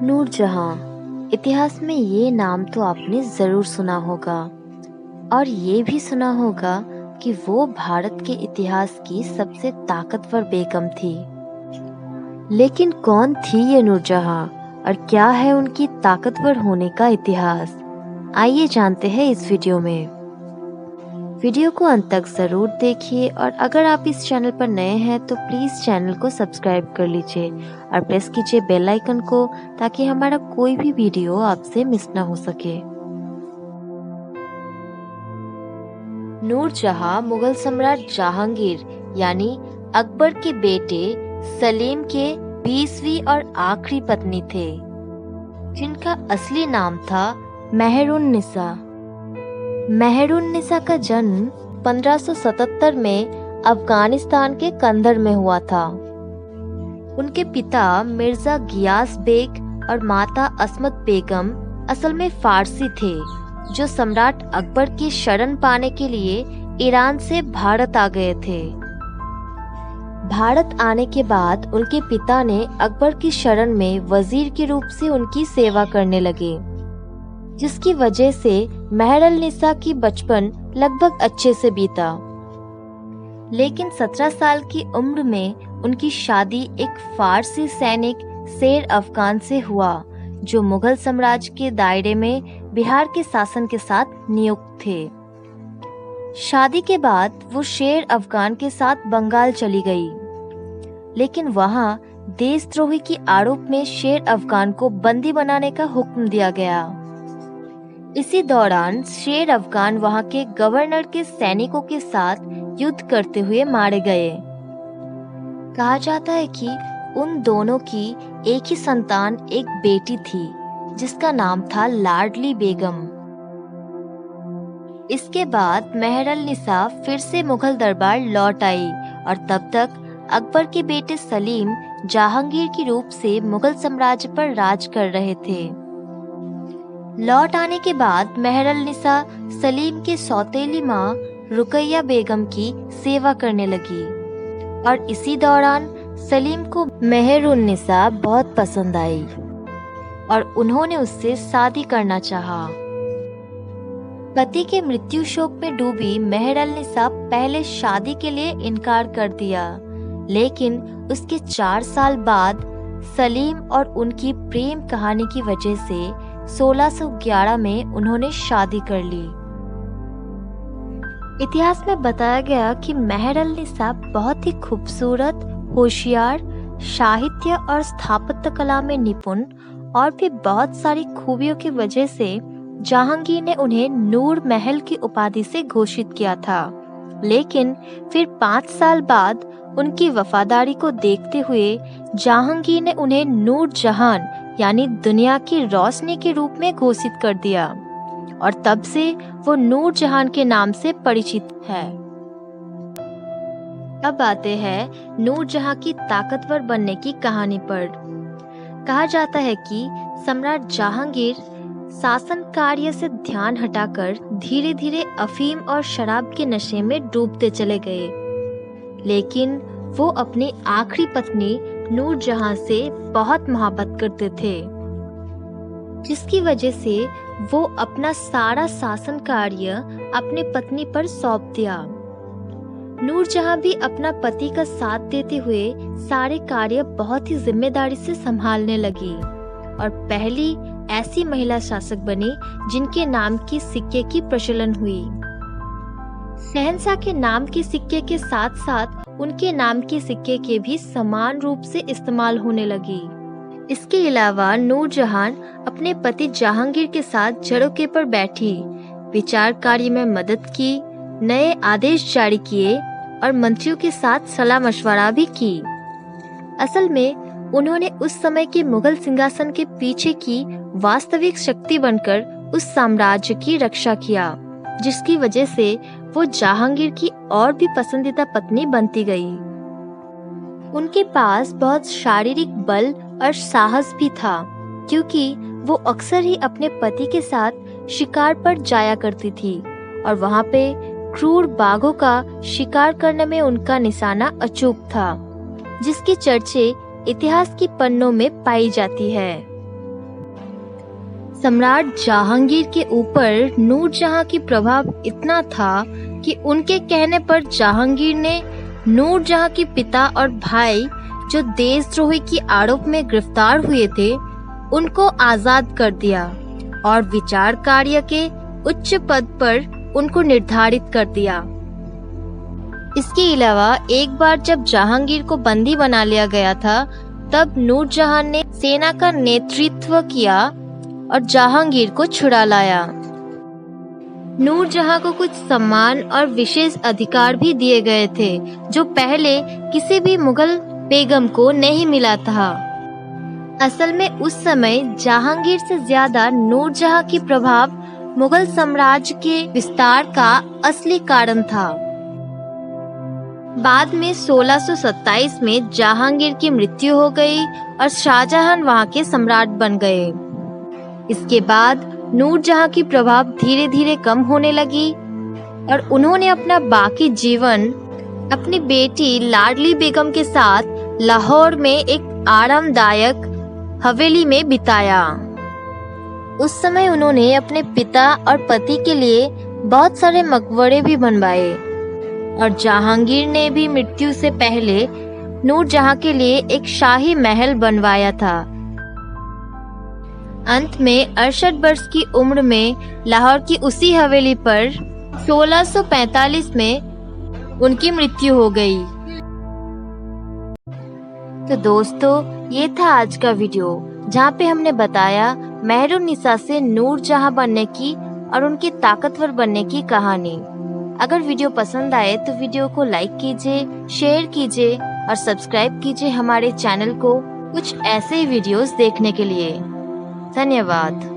नूरजहां, इतिहास में ये नाम तो आपने जरूर सुना होगा और ये भी सुना होगा कि वो भारत के इतिहास की सबसे ताकतवर बेगम थी। लेकिन कौन थी ये नूरजहां और क्या है उनकी ताकतवर होने का इतिहास? आइए जानते हैं इस वीडियो में। वीडियो को अंत तक जरूर देखिए और अगर आप इस चैनल पर नए हैं तो प्लीज चैनल को सब्सक्राइब कर लीजिए और प्रेस कीजिए बेल आइकन को ताकि हमारा कोई भी वीडियो आपसे मिस ना हो सके। नूरजहां मुगल सम्राट जहांगीर यानी अकबर के बेटे सलीम के 20वीं और आखिरी पत्नी थे, जिनका असली नाम था मेहरुन्निसा। मेहरुन्निसा का जन्म 1577 में अफगानिस्तान के कंदर में हुआ था। उनके पिता मिर्जा गियास बेग और माता अस्मत बेगम असल में फारसी थे, जो सम्राट अकबर की शरण पाने के लिए ईरान से भारत आ गए थे। भारत आने के बाद उनके पिता ने अकबर की शरण में वजीर के रूप से उनकी सेवा करने लगे, जिसकी वजह से मेहरुन्निसा की बचपन लगभग अच्छे से बीता। लेकिन 17 साल की उम्र में उनकी शादी एक फारसी सैनिक शेर अफगान से हुआ, जो मुगल साम्राज्य के दायरे में बिहार के शासन के साथ नियुक्त थे। शादी के बाद वो शेर अफगान के साथ बंगाल चली गई, लेकिन वहां देशद्रोही की आरोप में शेर अफगान को बंदी बनाने का हुक्म दिया गया। इसी दौरान शेर अफगान वहां के गवर्नर के सैनिकों के साथ युद्ध करते हुए मारे गए। कहा जाता है कि उन दोनों की एक ही संतान एक बेटी थी, जिसका नाम था लाडली बेगम। इसके बाद मेहरुन्निसा फिर से मुगल दरबार लौट आई और तब तक अकबर के बेटे सलीम जहांगीर के रूप से मुगल साम्राज्य पर राज कर रहे थे। लौट आने के बाद मेहरुन्निसा सलीम के सौतेली माँ रुकैया बेगम की सेवा करने लगी और इसी दौरान सलीम को मेहरुन्निसा बहुत पसंद आई और उन्होंने उससे शादी करना चाहा। पति के मृत्यु शोक में डूबी मेहरुन्निसा पहले शादी के लिए इनकार कर दिया, लेकिन उसके 4 साल बाद सलीम और उनकी प्रेम कहानी की वजह से 1611 में उन्होंने शादी कर ली। इतिहास में बताया गया कि मेहरुन्निसा बहुत ही खूबसूरत, होशियार, साहित्य और स्थापत्य कला में निपुण और भी बहुत सारी खूबियों की वजह से जहांगीर ने उन्हें नूर महल की उपाधि से घोषित किया था। लेकिन फिर 5 साल बाद उनकी वफादारी को देखते हुए जहांगीर ने उन्हें नूरजहां यानी दुनिया की रोशनी के रूप में घोषित कर दिया और तब से वो नूरजहां के नाम से परिचित है। अब आते हैं नूरजहां की ताकतवर बनने की कहानी पर। कहा जाता है कि सम्राट जहांगीर शासन कार्य से ध्यान हटाकर धीरे धीरे अफीम और शराब के नशे में डूबते चले गए, लेकिन वो अपनी आखिरी पत्नी नूरजहां से बहुत मोहब्बत करते थे, जिसकी वजह से वो अपना सारा शासन कार्य अपने पत्नी पर सौंप दिया। नूरजहां भी अपना पति का साथ देते हुए सारे कार्य बहुत ही जिम्मेदारी से संभालने लगी और पहली ऐसी महिला शासक बनी जिनके नाम की सिक्के की प्रचलन हुई। शहंशाह के नाम के सिक्के के साथ साथ उनके नाम के सिक्के के भी समान रूप से इस्तेमाल होने लगी। इसके अलावा नूरजहां अपने पति जहांगीर के साथ झरोके पर बैठी, विचार कार्य में मदद की, नए आदेश जारी किए और मंत्रियों के साथ सलाह मशवरा भी की। असल में उन्होंने उस समय के मुगल सिंहासन के पीछे की वास्तविक शक्ति बनकर उस साम्राज्य की रक्षा किया, जिसकी वजह से वो जहांगीर की और भी पसंदीदा पत्नी बनती गई। उनके पास बहुत शारीरिक बल और साहस भी था, क्योंकि वो अक्सर ही अपने पति के साथ शिकार पर जाया करती थी और वहाँ पे क्रूर बाघों का शिकार करने में उनका निशाना अचूक था, जिसकी चर्चे इतिहास की पन्नों में पाई जाती है। सम्राट जहांगीर के ऊपर नूरजहां की प्रभाव इतना था कि उनके कहने पर जहांगीर ने नूरजहां के पिता और भाई जो देशद्रोही की आरोप में गिरफ्तार हुए थे उनको आजाद कर दिया और विचार कार्य के उच्च पद पर उनको निर्धारित कर दिया। इसके अलावा एक बार जब जहांगीर को बंदी बना लिया गया था तब नूरजहां ने सेना का नेतृत्व किया और जहांगीर को छुड़ा लाया। नूरजहां को कुछ सम्मान और विशेष अधिकार भी दिए गए थे जो पहले किसी भी मुगल बेगम को नहीं मिला था। असल में उस समय जहांगीर से ज्यादा नूरजहां की प्रभाव मुगल साम्राज्य के विस्तार का असली कारण था। बाद में 1627 में जहांगीर की मृत्यु हो गई और शाहजहां वहां के सम्राट बन गए। इसके बाद नूरजहां की प्रभाव धीरे धीरे कम होने लगी और उन्होंने अपना बाकी जीवन अपनी बेटी लाडली बेगम के साथ लाहौर में एक आरामदायक हवेली में बिताया। उस समय उन्होंने अपने पिता और पति के लिए बहुत सारे मकबरे भी बनवाए और जहांगीर ने भी मृत्यु से पहले नूरजहां के लिए एक शाही महल बनवाया था। अंत में 68 वर्ष की उम्र में लाहौर की उसी हवेली पर 1645 में उनकी मृत्यु हो गई। तो दोस्तों ये था आज का वीडियो जहाँ पे हमने बताया मेहरुन्निसा से नूरजहां बनने की और उनकी ताकतवर बनने की कहानी। अगर वीडियो पसंद आए तो वीडियो को लाइक कीजिए, शेयर कीजिए और सब्सक्राइब कीजिए हमारे चैनल को कुछ ऐसे वीडियोस देखने के लिए। धन्यवाद।